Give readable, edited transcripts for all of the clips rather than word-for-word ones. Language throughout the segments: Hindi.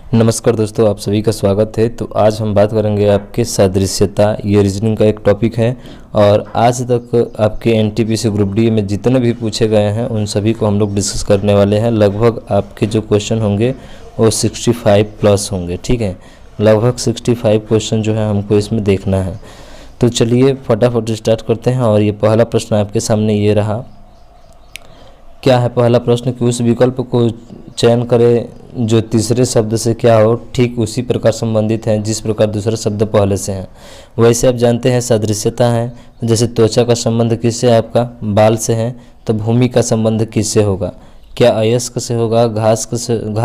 नमस्कार दोस्तों, आप सभी का स्वागत है। तो आज हम बात करेंगे आपके सादृश्यता, ये रीजनिंग का एक टॉपिक है। और आज तक आपके एनटीपीसी ग्रुप डी में जितने भी पूछे गए हैं उन सभी को हम लोग डिस्कस करने वाले हैं। लगभग आपके जो क्वेश्चन होंगे वो 65 प्लस होंगे, ठीक है। लगभग 65 क्वेश्चन जो है हमको इसमें देखना है। तो चलिए फटाफट स्टार्ट करते हैं। और ये पहला प्रश्न आपके सामने ये रहा। क्या है पहला प्रश्न कि उस विकल्प को चयन करें जो तीसरे शब्द से क्या हो ठीक उसी प्रकार संबंधित है जिस प्रकार दूसरा शब्द पहले से है। वैसे आप जानते हैं सादृश्यता है, जैसे त्वचा का संबंध किससे है, आपका बाल से है। तो भूमि का संबंध किससे होगा? क्या अयस्क से होगा, घास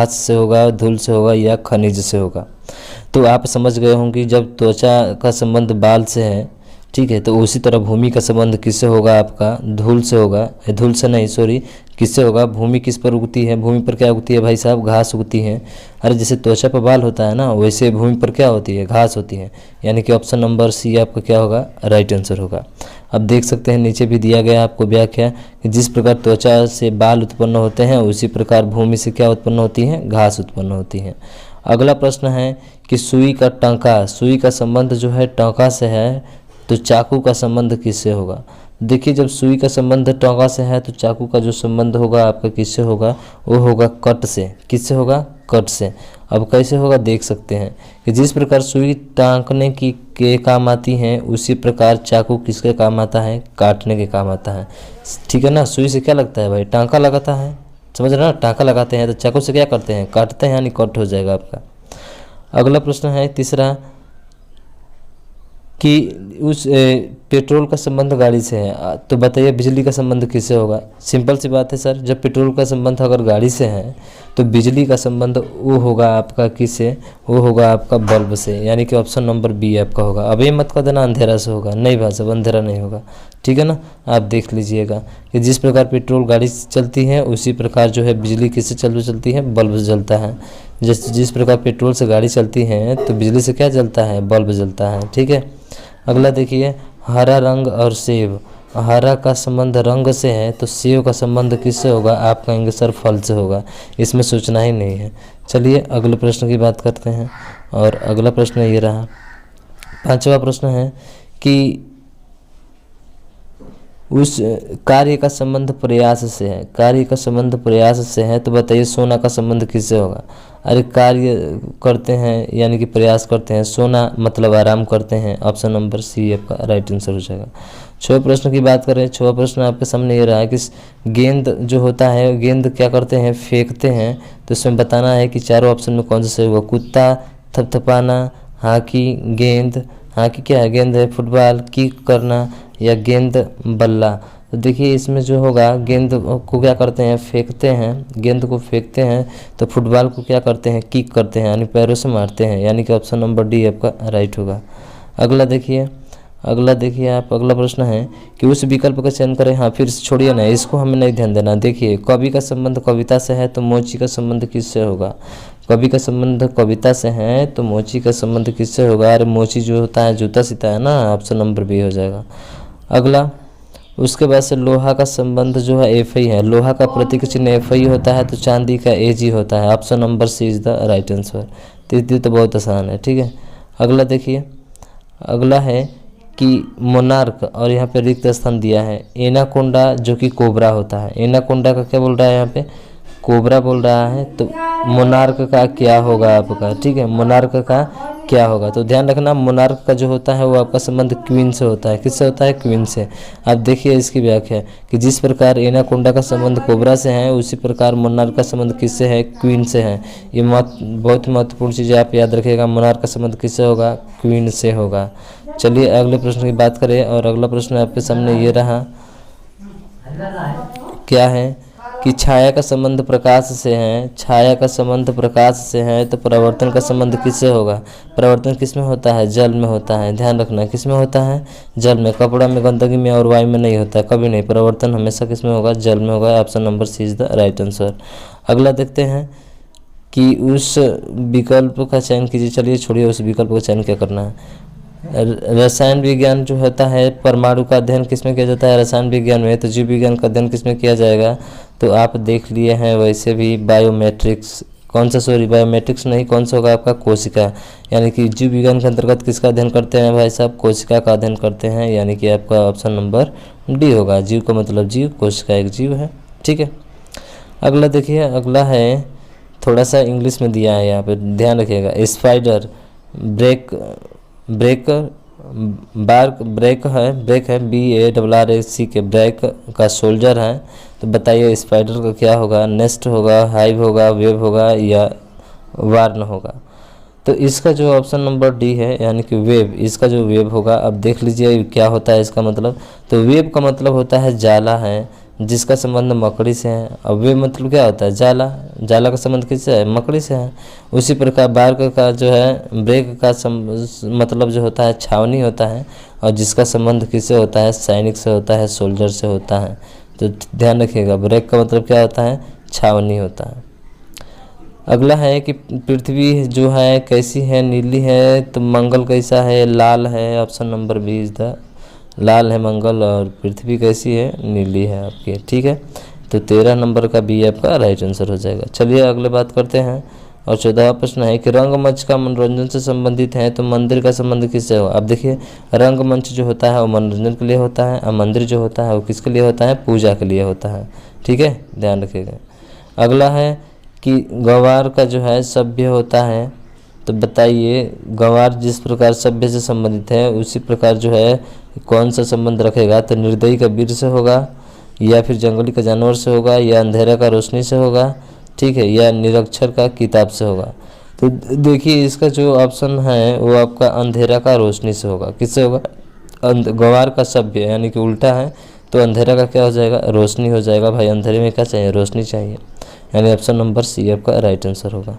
से होगा, धूल से होगा या खनिज से होगा? तो आप समझ गए होंगे जब त्वचा का संबंध बाल से है, ठीक है, तो उसी तरह भूमि का संबंध किससे होगा? आपका धूल से होगा। धूल से नहीं, सॉरी, किससे होगा? भूमि किस पर उगती है? भूमि पर क्या उगती है भाई साहब? घास उगती है। अरे जैसे त्वचा पर बाल होता है ना, वैसे भूमि पर क्या होती है? घास होती है। यानी कि ऑप्शन नंबर सी आपका क्या होगा? राइट आंसर होगा। अब देख सकते हैं नीचे भी दिया गया आपको व्याख्या कि जिस प्रकार त्वचा से बाल उत्पन्न होते हैं उसी प्रकार भूमि से क्या उत्पन्न होती है? घास उत्पन्न होती है। अगला प्रश्न है कि सुई का टांका, सुई का संबंध जो है टांका से है, तो चाकू का संबंध किससे होगा? देखिए जब सुई का संबंध टांका से है तो चाकू का जो संबंध होगा आपका किससे होगा? वो होगा कट से। किससे होगा? कट से। अब कैसे होगा देख सकते हैं कि जिस प्रकार सुई टांकने की के काम आती है उसी प्रकार चाकू किसके काम आता है? काटने के काम आता है, ठीक है ना। सुई से क्या लगता है भाई? टांका लगाता है, समझ रहे ना। टांका लगाते हैं तो चाकू से क्या करते हैं? काटते हैं, यानी कट हो जाएगा आपका। अगला प्रश्न है तीसरा कि उस पेट्रोल का संबंध गाड़ी से है, तो बताइए बिजली का संबंध किससे होगा? सिंपल सी बात है सर, जब पेट्रोल का संबंध अगर गाड़ी से है तो बिजली का संबंध वो होगा आपका किससे? वो होगा आपका बल्ब से। यानी कि ऑप्शन नंबर बी आपका होगा। अब ये मत कर देना अंधेरा से होगा, नहीं भाई साहब, अंधेरा नहीं होगा, ठीक है ना। आप देख लीजिएगा कि जिस प्रकार पेट्रोल गाड़ी से चलती है उसी प्रकार जो है बिजली किससे चलती है? बल्ब से जलता है। जिस प्रकार पेट्रोल से गाड़ी चलती है तो बिजली से क्या जलता है? बल्ब जलता है, ठीक है। अगला देखिए, हरा रंग और सेब। हरा का संबंध रंग से है तो सेब का संबंध किससे होगा? आप कहेंगे सर फल से होगा, इसमें सोचना ही नहीं है। चलिए अगले प्रश्न की बात करते हैं। और अगला प्रश्न ये रहा, पांचवा प्रश्न है कि उस कार्य का संबंध प्रयास से है। कार्य का संबंध प्रयास से है तो बताइए सोना का संबंध किससे होगा? अरे कार्य करते हैं यानी कि प्रयास करते हैं, सोना मतलब आराम करते हैं। ऑप्शन नंबर सी आपका राइट आंसर हो जाएगा। छठवें प्रश्न की बात करें, छठवां प्रश्न आपके सामने ये रहा है कि गेंद जो होता है, गेंद क्या करते हैं? फेंकते हैं। तो इसमें बताना है कि चारों ऑप्शन में कौन सा सही होगा? कुत्ता, थपथपाना, हॉकी, गेंद। हॉकी क्या है? गेंद है। फुटबॉल, किक करना, या गेंद बल्ला। तो देखिए इसमें जो होगा गेंद को क्या करते हैं? फेंकते हैं, गेंद को फेंकते हैं। तो फुटबॉल को क्या करते हैं? किक करते हैं, यानी पैरों से मारते हैं। यानी कि ऑप्शन नंबर डी आपका राइट होगा। अगला देखिए आप, अगला प्रश्न है कि उस विकल्प का चयन करें। हाँ फिर छोड़िए ना, इसको हमें नहीं ध्यान देना। देखिए कवि का संबंध कविता से है तो मोची का संबंध किससे होगा? कवि का संबंध कविता से है तो मोची का संबंध किससे होगा? अरे मोची जो होता है जूता सीता है ना, ऑप्शन नंबर बी हो जाएगा। अगला, उसके बाद से लोहा का संबंध जो है एफ आई है। लोहा का प्रतीक चिन्ह एफ आई होता है तो चांदी का ए जी होता है। Option number C is the right answer. तृतीय तो बहुत आसान है, ठीक है। अगला देखिए, अगला है कि मोनार्क, और यहाँ पे रिक्त स्थान दिया है। एनाकोंडा जो कि कोबरा होता है। एनाकोंडा का क्या बोल रहा है? यहाँ पे कोबरा बोल रहा है। तो मोनार्क का क्या होगा आपका? ठीक है, मोनार्क का क्या होगा? तो ध्यान रखना, मोनार्क का जो होता है वो आपका संबंध क्वीन से होता है। किससे होता है? क्वीन से। अब देखिए इसकी व्याख्या कि जिस प्रकार एनाकोंडा का संबंध कोबरा से है उसी प्रकार मोनार्क का संबंध किससे है? क्वीन से है। ये बहुत महत्वपूर्ण चीज़ आप याद रखिएगा। मोनार्क का संबंध किससे होगा? क्वीन से होगा। चलिए अगले प्रश्न की बात करें। और अगला प्रश्न आपके सामने ये रहा, क्या है कि छाया का संबंध प्रकाश से है। छाया का संबंध प्रकाश से है तो परिवर्तन का संबंध किससे होगा? परिवर्तन किस में होता है? जल में होता है। ध्यान रखना, किस में होता है? जल में। कपड़ा में, गंदगी में और वायु में नहीं होता है, कभी नहीं। परिवर्तन हमेशा किस में होगा? जल में होगा। Option number C is the right answer. अगला देखते हैं कि उस विकल्प का चयन कीजिए। चलिए छोड़िए, उस विकल्प का चयन क्या करना है। रसायन विज्ञान जो होता है, परमाणु का अध्ययन किसमें किया जाता है? रसायन विज्ञान में। तो जीव विज्ञान का अध्ययन किसमें किया जाएगा? तो आप देख लिए हैं वैसे भी बायोमेट्रिक्स कौन सा, सॉरी बायोमेट्रिक्स नहीं, कौन सा होगा आपका कोशिका, यानी कि जीव विज्ञान के अंतर्गत किसका अध्ययन करते हैं भाई साहब, कोशिका का अध्ययन करते हैं, यानी कि आपका ऑप्शन नंबर डी होगा। जीव का मतलब जीव, कोशिका एक जीव है, ठीक है। अगला देखिए, अगला है थोड़ा सा इंग्लिश में दिया है, यहाँ पे ध्यान रखिएगा। स्पाइडर ब्रेकर बार्क ब्रेक है BARRAC के ब्रेक का सोल्जर है। तो बताइए स्पाइडर का क्या होगा, नेस्ट होगा, हाइव होगा, वेब होगा या वार्न होगा। तो इसका जो ऑप्शन नंबर डी है यानी कि वेब, इसका जो वेब होगा, अब देख लीजिए क्या होता है इसका मतलब। तो वेब का मतलब होता है जाला है, जिसका संबंध मकड़ी से है। अब वेब मतलब क्या होता है, जाला, जाला का संबंध किससे है, मकड़ी से है। उसी प्रकार बार्क का जो है ब्रेक का मतलब जो होता है छावनी होता है, और जिसका संबंध किससे होता है, सैनिक से होता है, सोल्जर से होता है। तो ध्यान रखिएगा, ब्रेक का मतलब क्या होता है, छावनी होता है। अगला है कि पृथ्वी जो है कैसी है, नीली है। तो मंगल कैसा है, लाल है। Option number B is the लाल है मंगल, और पृथ्वी कैसी है, नीली है आपकी, ठीक है। तो 13 नंबर का बी आपका राइट आंसर हो जाएगा। चलिए अगले बात करते हैं, और 14वां प्रश्न है कि रंगमंच का मनोरंजन से संबंधित है, तो मंदिर का संबंध किससे हो। अब देखिए रंगमंच जो होता है वो मनोरंजन के लिए होता है, और मंदिर जो होता है वो किसके लिए होता है, पूजा के लिए होता है, ठीक है, ध्यान रखिएगा। अगला है कि गंवार का जो है सभ्य होता है। तो बताइए गंवार जिस प्रकार सभ्य से संबंधित है, उसी प्रकार जो है कौन सा संबंध रखेगा। तो निर्दयी का वीर से होगा, या फिर जंगली का जानवर से होगा, या अंधेरा का रोशनी से होगा, ठीक है, या निरक्षर का किताब से होगा। तो देखिए इसका जो ऑप्शन है वो आपका अंधेरा का रोशनी से होगा। किससे होगा, गंवार का सभ्य यानी कि उल्टा है, तो अंधेरा का क्या हो जाएगा, रोशनी हो जाएगा। भाई अंधेरे में क्या चाहिए, रोशनी चाहिए, यानी ऑप्शन नंबर सी आपका राइट आंसर होगा।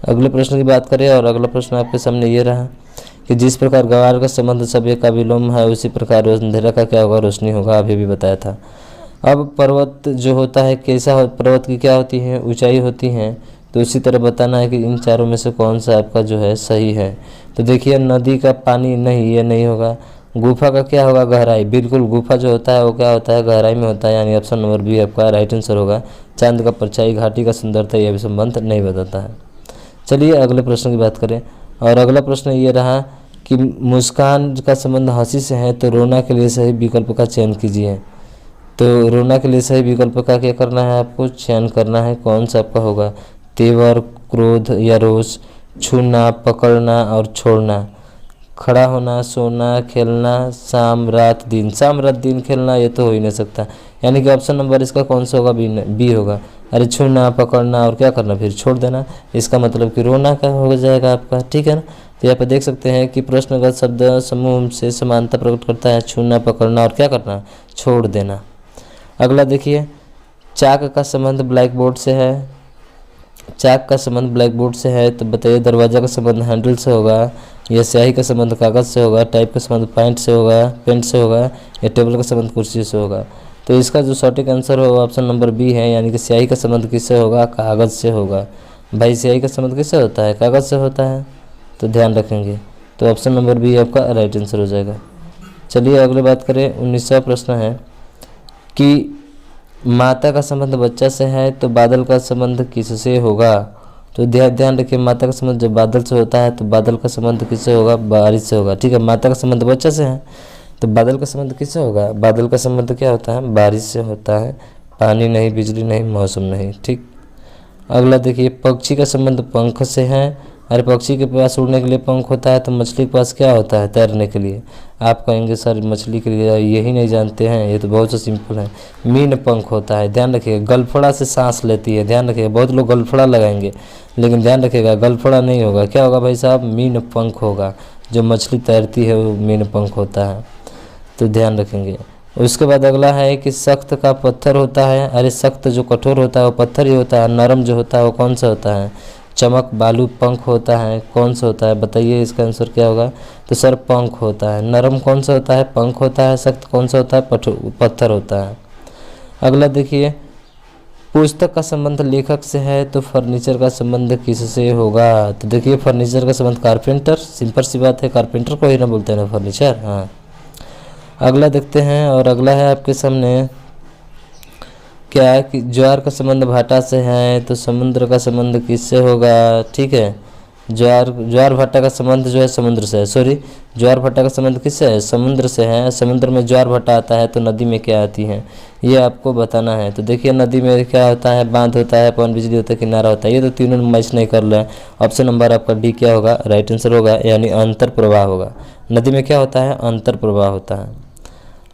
अगले प्रश्न की बात करें, और अगला प्रश्न आपके सामने ये रहा कि जिस प्रकार गंवार का संबंध सभ्य का विलोम है, उसी प्रकार अंधेरा का क्या होगा, रोशनी होगा, अभी भी बताया था। अब पर्वत जो होता है कैसा पर्वत की क्या होती है, ऊंचाई होती है। तो उसी तरह बताना है कि इन चारों में से कौन सा आपका जो है सही है। तो देखिए नदी का पानी नहीं, ये नहीं होगा। गुफा का क्या होगा, गहराई, बिल्कुल गुफा जो होता है वो क्या होता है, गहराई में होता है, यानी ऑप्शन नंबर बी आपका राइट आंसर होगा। चांद का परछाई, घाटी का सुंदरता, यह भी संबंध नहीं बताता है। चलिए अगले प्रश्न की बात करें, और अगला प्रश्न ये रहा कि मुस्कान का संबंध हंसी से है, तो रोना के लिए सही विकल्प का चयन कीजिए। तो रोना के लिए सही विकल्प का क्या करना है, आपको चयन करना है, कौन सा आपका होगा, तेवर, क्रोध या रोष, छूना, पकड़ना और छोड़ना, खड़ा होना, सोना, खेलना, शाम रात दिन। शाम रात दिन खेलना ये तो हो ही नहीं सकता, यानी कि ऑप्शन नंबर इसका कौन सा होगा, बी होगा। अरे छूना, पकड़ना और क्या करना, फिर छोड़ देना, इसका मतलब कि रोना का हो जाएगा आपका, ठीक है ना। तो यहाँ पे देख सकते हैं कि प्रश्नगत शब्द समूह से समानता प्रकट करता है, छूना, पकड़ना और क्या करना, छोड़ देना। अगला देखिए, चाक का संबंध ब्लैक बोर्ड से है। चाक का संबंध ब्लैक बोर्ड से है, तो बताइए दरवाजा का संबंध हैंडल से होगा, या स्याही का संबंध कागज़ से होगा, टाइप का संबंध पेंट से होगा, या टेबल का संबंध कुर्सी से होगा। तो इसका जो सटीक आंसर होगा ऑप्शन नंबर बी है, यानी कि स्याही का संबंध किससे होगा, कागज़ से होगा। भाई स्याही का संबंध किससे होता है, कागज़ से होता है, तो ध्यान रखेंगे। तो ऑप्शन नंबर बी आपका राइट आंसर हो जाएगा। चलिए अगले बात करें, 19वां प्रश्न है कि माता का संबंध बच्चा से है, तो बादल का संबंध किससे होगा। तो ध्यान रखिए, माता का संबंध जब बादल से होता है तो बादल का संबंध किससे होगा, बारिश से होगा, ठीक है। माता का संबंध बच्चा से है, तो बादल का संबंध किससे होगा, बादल का संबंध क्या होता है, बारिश से होता है। पानी नहीं, बिजली नहीं, मौसम नहीं, ठीक। अगला देखिए, पक्षी का संबंध पंख से है। अरे पक्षी के पास उड़ने के लिए पंख होता है, तो मछली के पास क्या होता है, तैरने के लिए। आप कहेंगे सर मछली के लिए यही नहीं जानते हैं, ये तो बहुत सा सिंपल है। मीन पंख होता है, ध्यान रखिएगा। गलफड़ा से सांस लेती है, ध्यान रखिएगा। बहुत लोग गलफड़ा लगाएंगे, लेकिन ध्यान रखिएगा गलफड़ा नहीं होगा, क्या होगा भाई साहब, मीन पंख होगा। जो मछली तैरती है वो मीन पंख होता है, तो ध्यान रखेंगे। उसके बाद अगला है कि सख्त का पत्थर होता है। अरे सख्त जो कठोर होता है वो पत्थर ही होता है, नरम जो होता है वो कौन सा होता है, चमक, बालू, पंख होता है, कौन सा होता है, बताइए इसका आंसर क्या होगा। तो सर पंख होता है। नरम कौन सा होता है, पंख होता है। सख्त कौन सा होता है, पत्थर होता है। अगला देखिए, पुस्तक का संबंध लेखक से है, तो फर्नीचर का संबंध किससे होगा। तो देखिए फर्नीचर का संबंध कारपेंटर, सिंपल सी बात है, कारपेंटर को ही ना बोलते हैं ना फर्नीचर, हाँ। अगला देखते हैं, और अगला है आपके सामने क्या है कि ज्वार का संबंध भाटा से है, तो समुद्र का संबंध किससे होगा? ठीक है, ज्वार भाटा का संबंध जो है समुद्र से है, सॉरी, ज्वार भाटा का संबंध किससे है? समुद्र से है। समुद्र में ज्वार भाटा आता है तो नदी में क्या आती है, ये आपको बताना है। तो देखिए नदी में क्या होता है? बांध होता है, पवन बिजली होता है, किनारा होता है। ये तो तीनों मैच नहीं कर रहे हैं। ऑप्शन नंबर आपका डी क्या होगा? राइट आंसर होगा, यानी अंतर प्रवाह होगा। नदी में क्या होता है? अंतर प्रवाह होता है।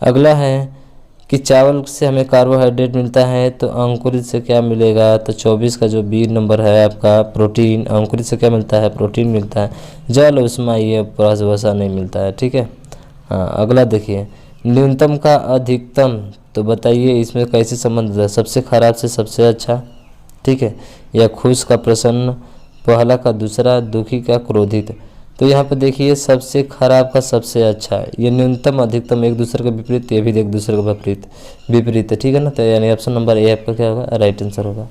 अगला है कि चावल से हमें कार्बोहाइड्रेट मिलता है, तो अंकुरित से क्या मिलेगा? तो 24 का जो बी नंबर है आपका प्रोटीन। अंकुरित से क्या मिलता है? प्रोटीन मिलता है। जल उष्मा ये वसा नहीं मिलता है। ठीक है, हाँ। अगला देखिए, न्यूनतम का अधिकतम, तो बताइए इसमें कैसे संबंध है? सबसे खराब से सबसे अच्छा, ठीक है, या खुश का प्रसन्न, पहला का दूसरा, दुखी का क्रोधित। तो यहाँ पे देखिए सबसे खराब का सबसे अच्छा, ये न्यूनतम अधिकतम एक दूसरे के विपरीत, ये भी एक दूसरे के विपरीत है। ठीक है ना, तो यानी ऑप्शन नंबर ए आपका क्या होगा? राइट आंसर होगा।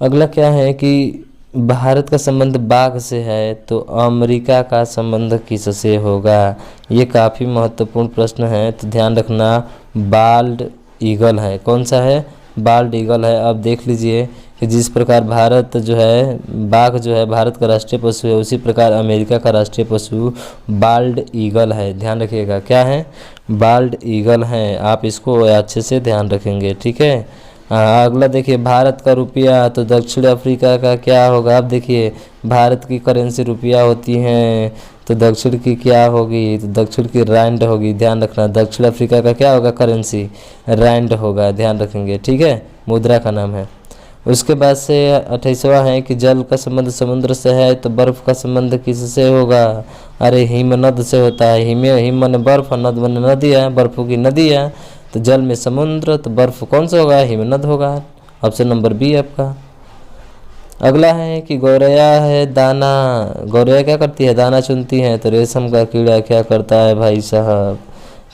अगला क्या है कि भारत का संबंध बाघ से है, तो अमेरिका का संबंध किससे होगा? ये काफ़ी महत्वपूर्ण प्रश्न है, तो ध्यान रखना। बाल्ड ईगल है। कौन सा है? बाल्ड ईगल है। अब देख लीजिए कि जिस प्रकार भारत जो है, बाघ जो है भारत का राष्ट्रीय पशु है, उसी प्रकार अमेरिका का राष्ट्रीय पशु बाल्ड ईगल है। ध्यान रखिएगा, क्या है? बाल्ड ईगल है। आप इसको अच्छे से ध्यान रखेंगे। ठीक है, हाँ। अगला देखिए, भारत का रुपया, तो दक्षिण अफ्रीका का क्या होगा? आप देखिए भारत की करेंसी रुपया होती हैं, तो दक्षिण की क्या होगी? तो दक्षिण की रैंड होगी। ध्यान रखना, दक्षिण अफ्रीका का क्या होगा? करेंसी रैंड होगा। ध्यान रखेंगे। ठीक है, मुद्रा का नाम है। उसके बाद से 28वां है कि जल का संबंध समुद्र से है, तो बर्फ का संबंध किससे होगा? अरे हिमनद से होता है। हिम माने बर्फ, नद माने नदी है, बर्फों की नदी है। तो जल में समुद्र, तो बर्फ कौन सा होगा? हिमनद होगा। ऑप्शन नंबर बी आपका। अगला है कि गौरैया है दाना, गौरैया क्या करती है? दाना चुनती है। तो रेशम का कीड़ा क्या करता है भाई साहब?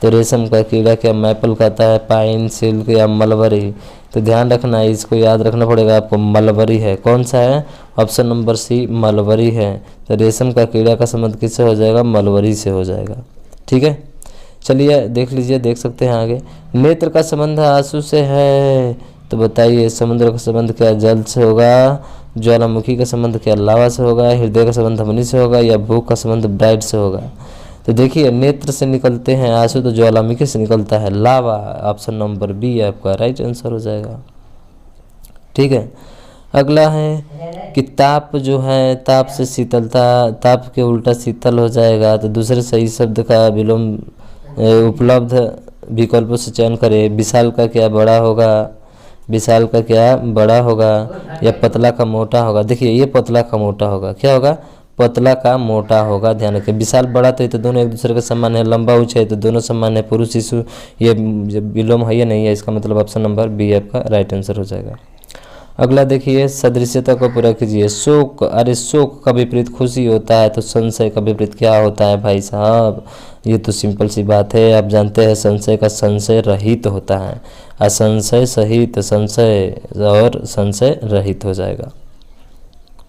तो रेशम का कीड़ा क्या मैपल खाता है, पाइन, सिल्क या मलबरी? तो ध्यान रखना, इसको याद रखना पड़ेगा आपको। मलबरी है। कौन सा है? ऑप्शन नंबर सी मलबरी है। तो रेशम का कीड़ा का संबंध किससे हो जाएगा? मलबरी से हो जाएगा। ठीक है, चलिए देख लीजिए, देख सकते हैं आगे। नेत्र का संबंध आंसू से है, तो बताइए समुद्र का संबंध क्या जल से होगा? ज्वालामुखी का संबंध क्या लावा से होगा? हृदय का संबंध ध्वनि से होगा? या भूख का संबंध ब्राइट से होगा? तो देखिए नेत्र से निकलते हैं आंसू, तो ज्वालामुखी से निकलता है लावा। ऑप्शन नंबर बी आपका राइट आंसर हो जाएगा। ठीक है, अगला है कि ताप जो है, ताप से शीतलता, ताप के उल्टा शीतल हो जाएगा। तो दूसरे सही शब्द का विलोम उपलब्ध विकल्पों से चयन करें। विशाल का क्या बड़ा होगा? विशाल का क्या बड़ा होगा? या पतला का मोटा होगा? देखिए ये पतला का मोटा होगा। क्या होगा? पतला का मोटा होगा। ध्यान रखें, विशाल बड़ा तो ये तो दोनों एक दूसरे के समान है, लंबा ऊंचा है तो दोनों समान है, पुरुष शिशु ये विलोम है या नहीं है? इसका मतलब ऑप्शन नंबर बी आपका राइट आंसर हो जाएगा। अगला देखिए, सदृश्यता को पूरा कीजिए। शोक, अरे शोक का विपरीत खुशी होता है, तो संशय का विपरीत क्या होता है भाई साहब? ये तो सिंपल सी बात है, आप जानते हैं संशय का संशय रहित होता है। असंशय सहित संशय और संशय रहित हो जाएगा।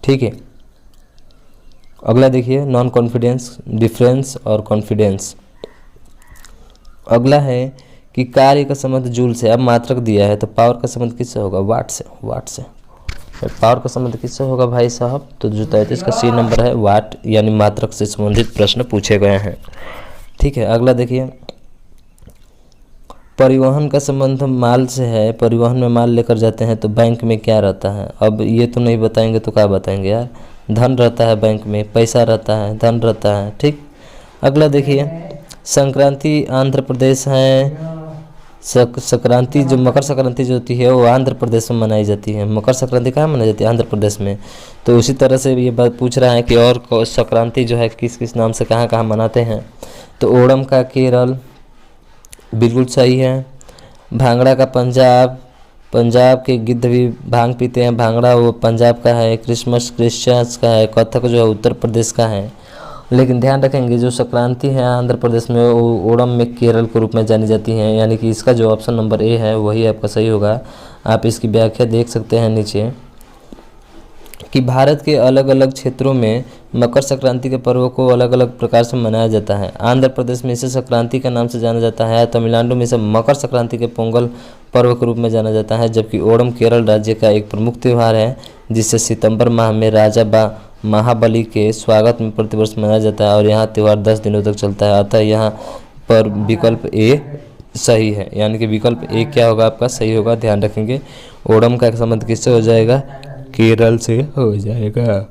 ठीक है, अगला देखिए, नॉन कॉन्फिडेंस, डिफरेंस और कॉन्फिडेंस। अगला है कि कार्य का संबंध जूल से, अब मात्रक दिया है तो पावर का संबंध किससे होगा? वाट से। वाट से पावर का संबंध किससे होगा भाई साहब? तो जो 33 का सी नंबर है वाट, यानी मात्रक से संबंधित प्रश्न पूछे गए हैं। ठीक है, अगला देखिए, परिवहन का संबंध माल से है। परिवहन में माल लेकर जाते हैं तो बैंक में क्या रहता है? अब ये तो नहीं बताएंगे तो क्या बताएंगे यार? धन रहता है बैंक में, पैसा रहता है, धन रहता है। ठीक, अगला देखिए, संक्रांति आंध्र प्रदेश है। संक्रांति जो मकर संक्रांति जो होती है वो आंध्र प्रदेश में मनाई जाती है। मकर संक्रांति कहाँ मनाई जाती है? आंध्र प्रदेश में। तो उसी तरह से ये बात पूछ रहा है कि और संक्रांति जो है किस किस नाम से कहाँ कहाँ मनाते हैं? तो ओणम का केरल, बिल्कुल सही है। भांगड़ा का पंजाब, पंजाब के गिद्ध भी भांग पीते हैं, भांगड़ा वो पंजाब का है। क्रिसमस क्रिश्चियंस का है। कथक जो है उत्तर प्रदेश का है। लेकिन ध्यान रखेंगे जो संक्रांति है आंध्र प्रदेश में वो ओणम में केरल के रूप में जानी जाती है, यानी कि इसका जो ऑप्शन नंबर ए है वही आपका सही होगा। आप इसकी व्याख्या देख सकते हैं नीचे कि भारत के अलग अलग क्षेत्रों में मकर संक्रांति के पर्व को अलग अलग प्रकार से मनाया जाता है। आंध्र प्रदेश में इसे संक्रांति के नाम से जाना जाता है। तमिलनाडु में इसे मकर संक्रांति के पोंगल पर्व के रूप में जाना जाता है, जबकि ओणम केरल राज्य का एक प्रमुख त्यौहार है जिसे सितंबर माह में राजा महाबली के स्वागत में प्रतिवर्ष मनाया जाता है और यहाँ त्यौहार 10 दिनों तक चलता है। अतः यहाँ पर विकल्प ए सही है, यानी कि विकल्प ए क्या होगा आपका सही होगा, ध्यान रखेंगे। ओणम का संबंध किससे हो जाएगा, केरल से हो जाएगा।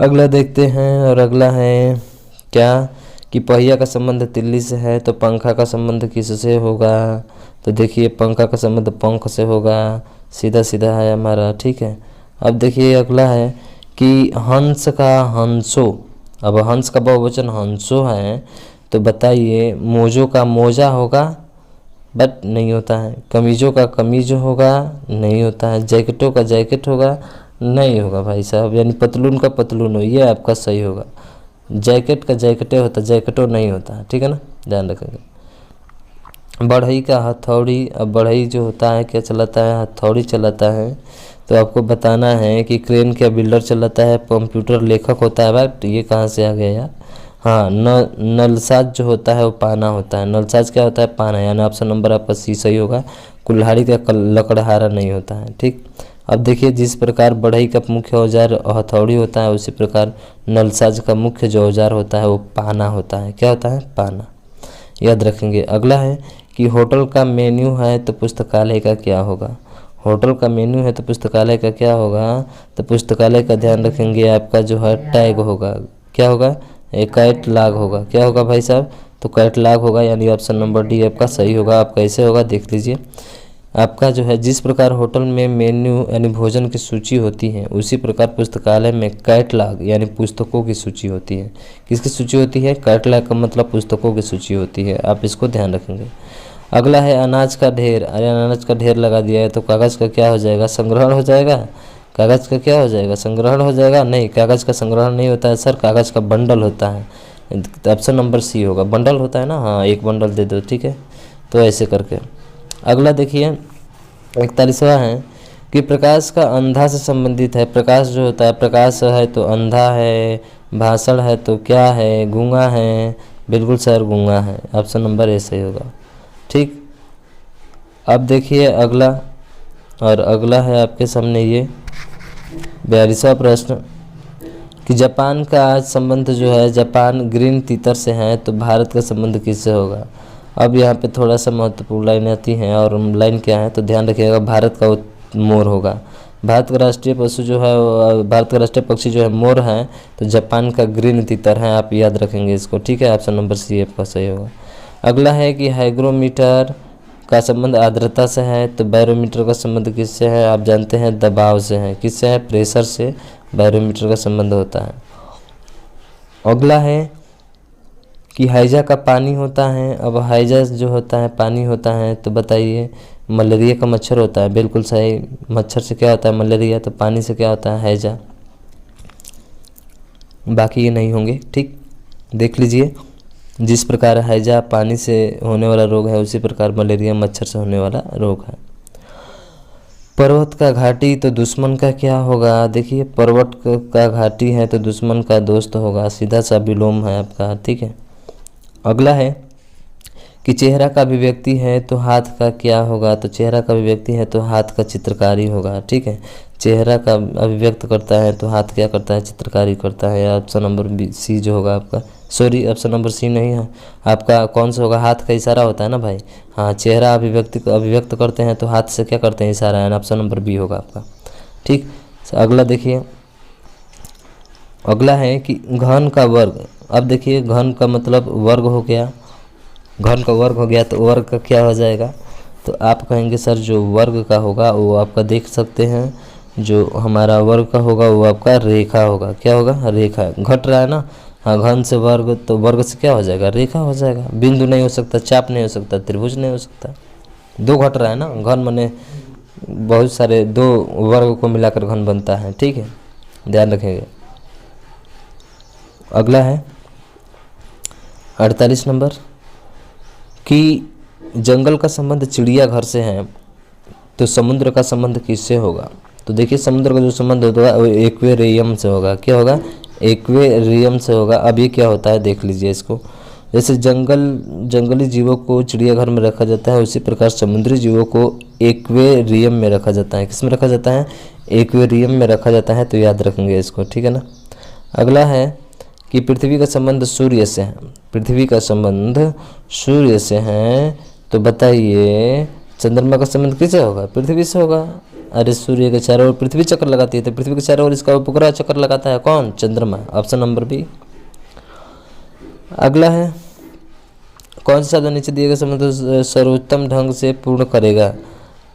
अगला देखते हैं, और अगला है क्या कि पहिया का संबंध तिल्ली से है तो पंखा का संबंध किससे होगा। तो देखिए पंखा का संबंध पंख से होगा, सीधा सीधा है हमारा, ठीक है। अब देखिए अगला है कि हंस का हंसो, अब हंस का बहुवचन हंसो है तो बताइए मोजों का मोजा होगा, बट नहीं होता है। कमीजों का कमीज होगा, नहीं होता है। जैकेटों का जैकेट होगा, नहीं होगा भाई साहब, यानी पतलून का पतलून हो, ये आपका सही होगा। जैकेट का जैकेटे होता, जैकेटों नहीं होता है, ठीक है ना, ध्यान रखेंगे। बढ़ई का हथौड़ी, अब बढ़ई जो होता है क्या चलाता है, हथौड़ी चलाता है। तो आपको बताना है कि क्रेन क्या बिल्डर चलाता है, कंप्यूटर लेखक होता है। बट ये कहाँ से आ गया यार, हाँ नलसाज जो होता है वो पाना होता है। नलसाज क्या होता है, पाना, यानी ऑप्शन नंबर आपका सी सही होगा। कुल्हाड़ी का लकड़हारा नहीं होता है, ठीक। अब देखिए जिस प्रकार बढ़ई का मुख्य औजार हथौड़ी होता है, उसी प्रकार नलसाज का मुख्य जो औजार होता है वो पाना होता है। क्या होता है, पाना, याद रखेंगे। अगला है कि होटल का मेन्यू है तो पुस्तकालय का क्या होगा। होटल का मेन्यू है तो पुस्तकालय का क्या होगा, तो पुस्तकालय का ध्यान रखेंगे आपका जो है टैग होगा। क्या होगा, एक कैटलॉग होगा। क्या होगा भाई साहब, तो कैटलॉग होगा, यानी ऑप्शन नंबर डी आपका सही होगा। आप कैसे होगा देख लीजिए, आपका जो है जिस प्रकार होटल में मेन्यू यानी भोजन की सूची होती है, उसी प्रकार पुस्तकालय में कैटलॉग यानी पुस्तकों की सूची होती है। किसकी सूची होती है, कैटलॉग का मतलब पुस्तकों की सूची होती है, आप इसको ध्यान रखेंगे। अगला है अनाज का ढेर, अरे अनाज का ढेर लगा दिया है तो कागज़ का क्या हो जाएगा, संग्रहण हो जाएगा। कागज़ का क्या हो जाएगा, संग्रहण हो जाएगा। नहीं, कागज़ का संग्रहण नहीं होता है सर, कागज़ का बंडल होता है। ऑप्शन नंबर सी होगा, बंडल होता है ना, हाँ एक बंडल दे दो, ठीक है। तो ऐसे करके अगला देखिए 41वां है कि प्रकाश का अंधा से संबंधित है। प्रकाश जो होता है, प्रकाश है तो अंधा है, भाषण है तो क्या है, गूंगा है। बिल्कुल सर गूंगा है, ऑप्शन नंबर ए सही होगा, ठीक। अब देखिए अगला, और अगला है आपके सामने ये 42वां प्रश्न कि जापान का आज संबंध जो है, जापान ग्रीन तीतर से है तो भारत का संबंध किससे होगा। अब यहाँ पे थोड़ा सा महत्वपूर्ण लाइन आती हैं, और लाइन क्या है तो ध्यान रखिएगा, भारत का मोर होगा। भारत का राष्ट्रीय पशु जो है, भारत का राष्ट्रीय पक्षी जो है मोर है, तो जापान का ग्रीन तीतर है, आप याद रखेंगे इसको, ठीक है। ऑप्शन नंबर सी आपका सही होगा। अगला है कि हाइग्रोमीटर का संबंध आर्द्रता से है तो बैरोमीटर का संबंध किससे है, आप जानते हैं दबाव से है। किससे है, प्रेशर से बैरोमीटर का संबंध होता है। अगला है कि हैजा का पानी होता है। अब हैजा जो होता है पानी होता है, तो बताइए मलेरिया का मच्छर होता है। बिल्कुल सही, मच्छर से क्या होता है मलेरिया, तो पानी से क्या होता है हैजा। बाकी ये नहीं होंगे, ठीक। देख लीजिए जिस प्रकार हैजा पानी से होने वाला रोग है, उसी प्रकार मलेरिया मच्छर से होने वाला रोग है। पर्वत का घाटी तो दुश्मन का क्या होगा। देखिए पर्वत का घाटी है तो दुश्मन का दोस्त होगा, सीधा सा विलोम है आपका, ठीक है। अगला है कि चेहरा का अभिव्यक्ति है तो हाथ का क्या होगा। तो चेहरा का अभिव्यक्ति है तो हाथ का चित्रकारी होगा, ठीक है। चेहरा का अभिव्यक्त करता है तो हाथ क्या करता है, चित्रकारी करता है। ऑप्शन नंबर सी जो होगा आपका, सॉरी ऑप्शन नंबर सी नहीं है आपका, कौन सा होगा, हाथ का इशारा होता है ना भाई, हाँ। चेहरा अभिव्यक्त करते हैं तो हाथ से क्या करते हैं, इशारा है। ऑप्शन नंबर बी होगा आपका, ठीक। अगला देखिए, अगला है कि घन का वर्ग। अब देखिए घन का मतलब वर्ग हो गया, घन का वर्ग हो गया तो वर्ग का क्या हो जाएगा, तो आप कहेंगे सर जो वर्ग का होगा वो आपका देख सकते हैं, जो हमारा वर्ग का होगा वो आपका रेखा होगा। क्या होगा, रेखा। घट रहा है ना, हाँ, घन से वर्ग, तो वर्ग से क्या हो जाएगा, रेखा हो जाएगा। बिंदु नहीं हो सकता, चाप नहीं हो सकता, त्रिभुज नहीं हो सकता। दो घट रहा है ना, घन माने बहुत सारे दो वर्ग को मिलाकर घन बनता है, ठीक है, ध्यान रखेंगे। अगला है 48 नंबर कि जंगल का संबंध चिड़ियाघर से है तो समुद्र का संबंध किससे होगा। तो देखिए समुद्र का जो संबंध होगा वो एक्वेरियम से होगा। क्या होगा, एक्वेरियम से होगा। अब ये क्या होता है देख लीजिए इसको। जैसे जंगली जीवों को चिड़ियाघर में रखा जाता है, उसी प्रकार समुद्री जीवों को एक्वेरियम में रखा जाता है। किस में रखा जाता है? एक्वेरियम में रखा जाता है। तो याद रखेंगे इसको, ठीक है ना। अगला है कि पृथ्वी का संबंध सूर्य से है। पृथ्वी का संबंध सूर्य से है, तो बताइए चंद्रमा का संबंध किससे होगा? पृथ्वी से होगा। अरे सूर्य के चारों ओर पृथ्वी चक्कर लगाती है, तो पृथ्वी के चारों ओर इसका उपग्रह चक्कर लगाता है कौन? चंद्रमा। Option number B. अगला है कौन सा शब्द नीचे दिए गए संबंध सर्वोत्तम ढंग से पूर्ण करेगा?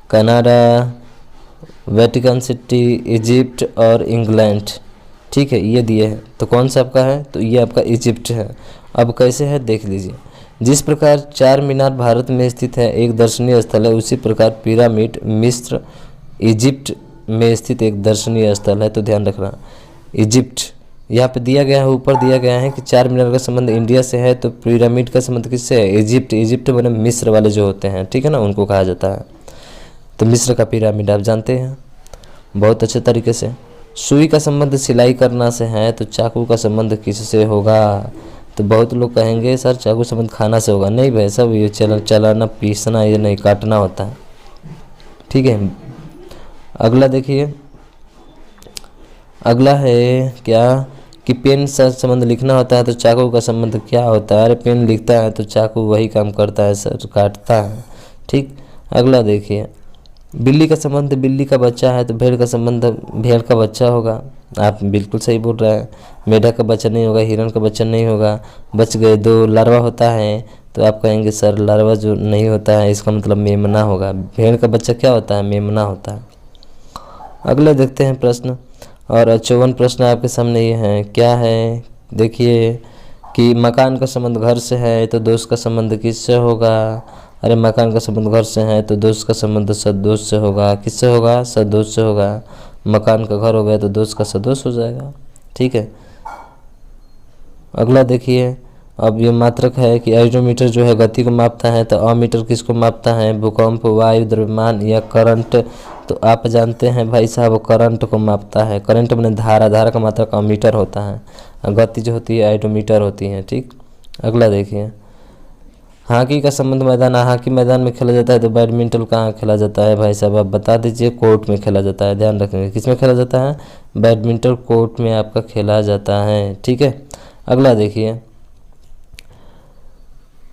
कनाडा, वेटिकन सिटी, इजिप्ट और इंग्लैंड। ठीक है, ये दिए हैं, तो कौन सा आपका है? तो ये आपका इजिप्ट है। अब कैसे है देख लीजिए। जिस प्रकार चार मीनार भारत में स्थित है, एक दर्शनीय स्थल है, उसी प्रकार पिरामिड मिस्र इजिप्ट में स्थित एक दर्शनीय स्थल है। तो ध्यान रखना, इजिप्ट यहाँ पे दिया गया है, ऊपर दिया गया है कि चार मीनार का संबंध इंडिया से है, तो पिरामिड का संबंध किससे है? इजिप्ट। इजिप्ट मैंने मिस्र वाले जो होते हैं, ठीक है ना, उनको कहा जाता है। तो मिस्र का पिरामिड आप जानते हैं बहुत अच्छे तरीके से। सुई का संबंध सिलाई करना से है, तो चाकू का संबंध किससे होगा? तो बहुत लोग कहेंगे सर चाकू संबंध खाना से होगा। नहीं भाई साहब, ये चलाना पीसना ये नहीं, काटना होता है, ठीक है। अगला देखिए, अगला है क्या कि पेन से संबंध लिखना होता है, तो चाकू का संबंध क्या होता है? अरे पेन लिखता है तो चाकू वही काम करता है सर, काटता है, ठीक। अगला देखिए, बिल्ली का संबंध बिल्ली का बच्चा है, तो भेड़ का संबंध भेड़ का बच्चा होगा। आप बिल्कुल सही बोल रहे हैं। मेढक का बच्चा नहीं होगा, हिरण का बच्चा नहीं होगा। बच गए दो। लार्वा होता है, तो आप कहेंगे सर लार्वा जो नहीं होता है इसका मतलब मेमना होगा। भेड़ का बच्चा क्या होता है? मेमना होता है। अगले देखते हैं प्रश्न, और 54 प्रश्न आपके सामने ये हैं। क्या है देखिए कि मकान का संबंध घर से है, तो दोस्त का संबंध किससे होगा? अरे मकान का संबंध घर से है, तो दोस्त का संबंध सदोष से होगा। किससे होगा? सदोष से होगा। मकान का घर हो गया तो दोस्त का सदोष हो जाएगा, ठीक है। अगला देखिए, अब ये मात्रक है कि एडोमीटर जो है गति को मापता है, तो अमीटर किसको मापता है? भूकंप, वायु, द्रव्यमान या करंट। तो आप जानते हैं भाई साहब करंट को मापता है। करंट में धारा, धारा का मात्रक अमीटर होता है, गति जो होती है एडोमीटर होती है, ठीक। अगला देखिए, हॉकी का संबंध मैदान, हॉकी मैदान में खेला जाता है, तो बैडमिंटन कहाँ खेला जाता है भाई साहब? आप बता दीजिए। कोर्ट में खेला जाता है, ध्यान रखेंगे। किस में खेला जाता है? बैडमिंटन कोर्ट में आपका खेला जाता है, ठीक है। अगला देखिए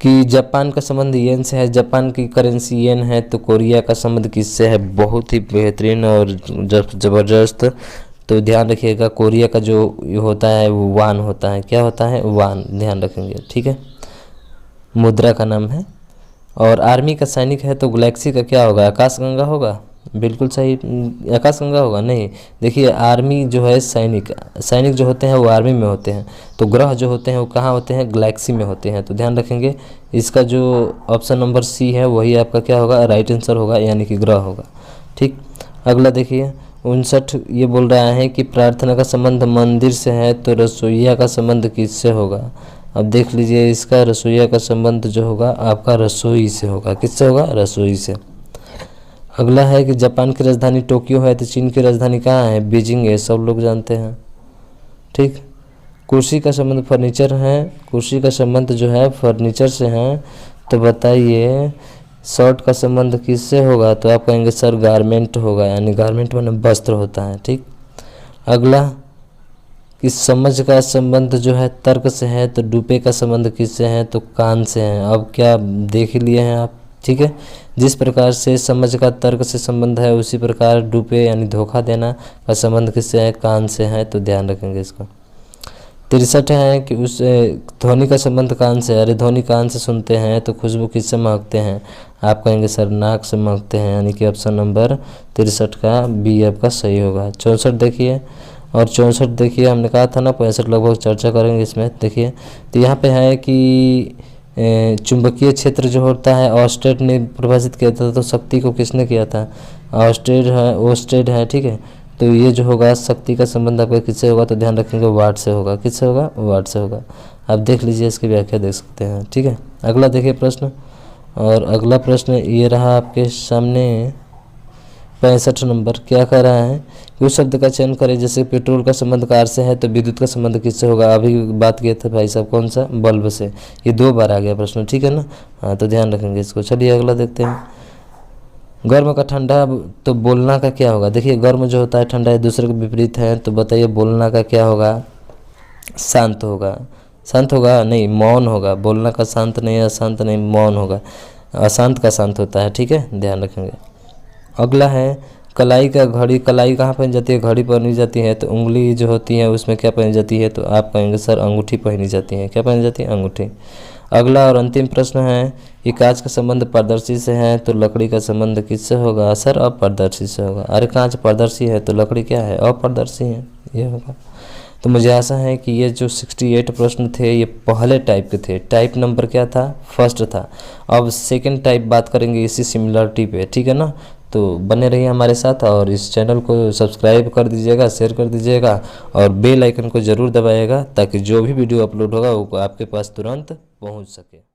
कि जापान का संबंध येन से है, जापान की करेंसी येन है, तो कोरिया का संबंध किससे है? बहुत ही बेहतरीन और ज़बरदस्त। तो ध्यान रखिएगा, कोरिया का जो होता है वो वान होता है। क्या होता है? वान, ध्यान रखेंगे, ठीक है। मुद्रा का नाम है। और आर्मी का सैनिक है, तो गैलेक्सी का क्या होगा? आकाशगंगा होगा। बिल्कुल सही, आकाशगंगा होगा नहीं। देखिए आर्मी जो है सैनिक जो होते हैं वो आर्मी में होते हैं, तो ग्रह जो होते हैं वो कहाँ होते हैं? गैलेक्सी में होते हैं। तो ध्यान रखेंगे, इसका जो ऑप्शन नंबर सी है वही आपका क्या होगा? राइट आंसर होगा, यानी कि ग्रह होगा, ठीक। अगला देखिए 59 ये बोल रहा है कि प्रार्थना का संबंध मंदिर से है, तो रसोईया का संबंध किससे होगा? अब देख लीजिए, इसका रसोईया का संबंध जो होगा आपका रसोई से होगा। किससे होगा? रसोई से। अगला है कि जापान की राजधानी टोक्यो है, तो चीन की राजधानी कहाँ है? बीजिंग है, सब लोग जानते हैं, ठीक। कुर्सी का संबंध फर्नीचर है, कुर्सी का संबंध जो है फर्नीचर से है, तो बताइए शर्ट का संबंध किससे होगा? तो आप कहेंगे सर गारमेंट होगा, यानी गारमेंट माने वस्त्र होता है, ठीक। अगला कि समझ का संबंध जो है तर्क से है, तो डूपे का संबंध किससे है? तो कान से है। अब क्या देख लिए हैं आप, ठीक है। जिस प्रकार से समझ का तर्क से संबंध है, उसी प्रकार डूपे यानी धोखा देना का संबंध किससे है? कान से है। तो ध्यान रखेंगे इसको। 63 है कि उस ध्वनि का संबंध कान से है। अरे ध्वनि कान से सुनते हैं, तो खुशबू किससे महकते हैं? आप कहेंगे सर नाक से महकते हैं, यानी कि ऑप्शन नंबर 63 का बी आपका सही होगा। 64 देखिए, और 64 देखिए, हमने कहा था ना 65 लगभग चर्चा करेंगे इसमें। देखिए तो यहाँ पे है कि चुंबकीय क्षेत्र जो होता है ऑस्टेड ने परिभाषित किया था, तो शक्ति को किसने किया था? ओस्टेड है, ठीक है। तो ये जो होगा शक्ति का संबंध आपका किससे होगा? तो ध्यान रखेंगे वाट से होगा। किससे होगा? वाट से होगा। आप देख लीजिए, इसकी व्याख्या देख सकते हैं, ठीक है। अगला देखिए प्रश्न, और अगला प्रश्न ये रहा आपके सामने 65 नंबर क्या कह रहा है कि उस शब्द का चयन करें जैसे पेट्रोल का संबंध कार से है तो विद्युत का संबंध किससे होगा। अभी बात किए थे भाई साहब कौन सा, बल्ब से। ये 2 बार आ गया प्रश्न, ठीक है ना। हाँ तो ध्यान रखेंगे इसको। चलिए अगला देखते हैं। गर्म का ठंडा तो बोलना का क्या होगा। देखिए गर्म जो होता है ठंडा एक दूसरे के विपरीत है, तो बताइए बोलना का क्या होगा। शांत होगा। शांत होगा नहीं, मौन होगा। बोलना का शांत नहीं, अशांत नहीं, मौन होगा। अशांत का शांत होता है, ठीक है, ध्यान रखेंगे। अगला है कलाई का घड़ी। कलाई कहाँ पहनी जाती है, घड़ी पहनी जाती है तो उंगली जो होती है उसमें क्या पहनी जाती है, तो आप कहेंगे सर अंगूठी पहनी जाती है। क्या पहनी जाती है, अंगूठी। अगला और अंतिम प्रश्न है कि कांच का संबंध पारदर्शी से है तो लकड़ी का संबंध किससे होगा। सर अपारदर्शी से होगा। अरे कांच पारदर्शी है तो लकड़ी क्या है, अपारदर्शी है, ये होगा। तो मुझे आशा है कि ये जो 68 प्रश्न थे ये पहले टाइप के थे। टाइप नंबर क्या था, फर्स्ट था। अब सेकंड टाइप बात करेंगे इसी सिमिलरिटी पे, ठीक है ना। तो बने रहिए हमारे साथ और इस चैनल को सब्सक्राइब कर दीजिएगा, शेयर कर दीजिएगा और बेल आइकन को ज़रूर दबाइएगा ताकि जो भी वीडियो अपलोड होगा वो आपके पास तुरंत पहुंच सके।